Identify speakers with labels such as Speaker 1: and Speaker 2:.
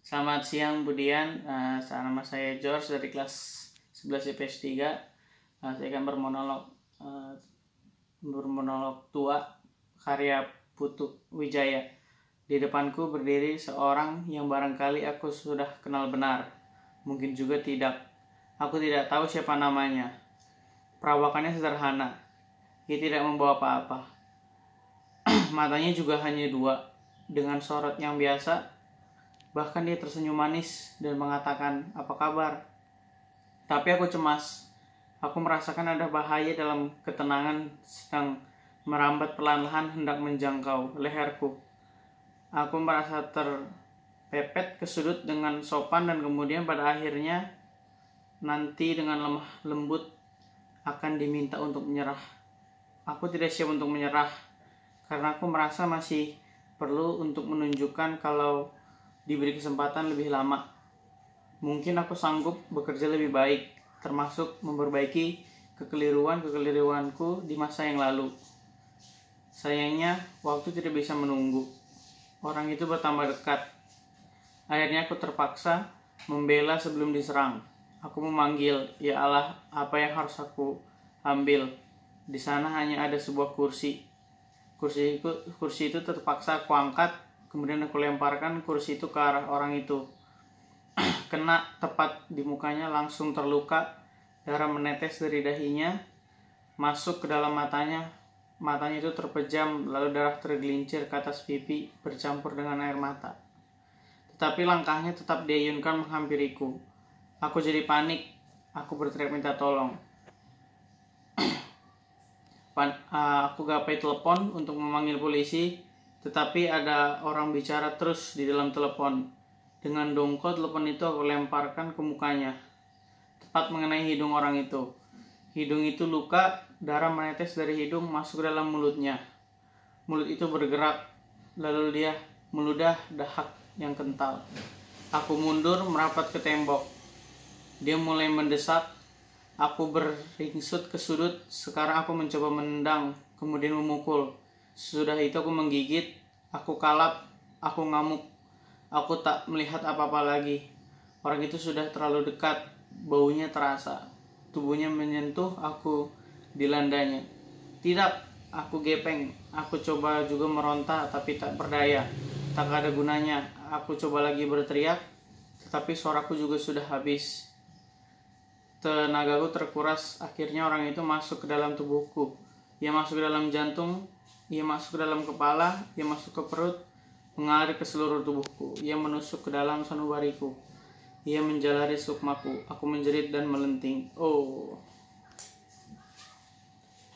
Speaker 1: Selamat siang Budian, nama saya George dari kelas 11 IPS 3. Saya akan bermonolog tua karya Putu Wijaya. Di depanku berdiri seorang yang barangkali aku sudah kenal benar, mungkin juga tidak. Aku tidak tahu siapa namanya. Perawakannya sederhana, ia tidak membawa apa-apa. Matanya juga hanya dua, dengan sorot yang biasa. Bahkan dia tersenyum manis dan mengatakan, "Apa kabar?" Tapi aku cemas. Aku merasakan ada bahaya dalam ketenangan sedang merambat perlahan-lahan hendak menjangkau leherku. Aku merasa terpepet ke sudut dengan sopan dan kemudian pada akhirnya nanti dengan lemah lembut akan diminta untuk menyerah. Aku tidak siap untuk menyerah karena aku merasa masih perlu untuk menunjukkan kalau diberi kesempatan lebih lama. Mungkin aku sanggup bekerja lebih baik, termasuk memperbaiki kekeliruanku di masa yang lalu. Sayangnya, waktu tidak bisa menunggu. Orang itu bertambah dekat. Akhirnya aku terpaksa membela sebelum diserang. Aku memanggil, "Ya Allah, apa yang harus aku ambil?" Di sana hanya ada sebuah kursi. Kursi itu terpaksa aku angkat. Kemudian aku lemparkan kursi itu ke arah orang itu. Kena tepat di mukanya, langsung terluka. Darah menetes dari dahinya, masuk ke dalam matanya. Matanya itu terpejam, lalu darah tergelincir ke atas pipi bercampur dengan air mata. Tetapi langkahnya tetap diayunkan menghampiriku. Aku jadi panik. Aku berteriak minta tolong. Aku gapai telepon untuk memanggil polisi. Tetapi ada orang bicara terus di dalam telepon. Dengan dongkol telepon itu aku lemparkan ke mukanya, tepat mengenai hidung orang itu. Hidung itu luka, darah menetes dari hidung masuk ke dalam mulutnya. Mulut itu bergerak, lalu dia meludah dahak yang kental. Aku mundur merapat ke tembok. Dia mulai mendesak. Aku beringsut ke sudut. Sekarang aku mencoba menendang, kemudian memukul. Sesudah itu aku menggigit, aku kalap, aku ngamuk. Aku tak melihat apa-apa lagi. Orang itu sudah terlalu dekat, baunya terasa. Tubuhnya menyentuh aku di landanya. Tidak, aku gepeng. Aku coba juga meronta, tapi tak berdaya. Tak ada gunanya. Aku coba lagi berteriak, tetapi suaraku juga sudah habis. Tenagaku terkuras. Akhirnya orang itu masuk ke dalam tubuhku. Ia masuk ke dalam jantung. Ia masuk ke dalam kepala, ia masuk ke perut, mengalir ke seluruh tubuhku. Ia menusuk ke dalam sanubariku. Ia menjalari sukmaku. Aku menjerit dan melenting. Oh.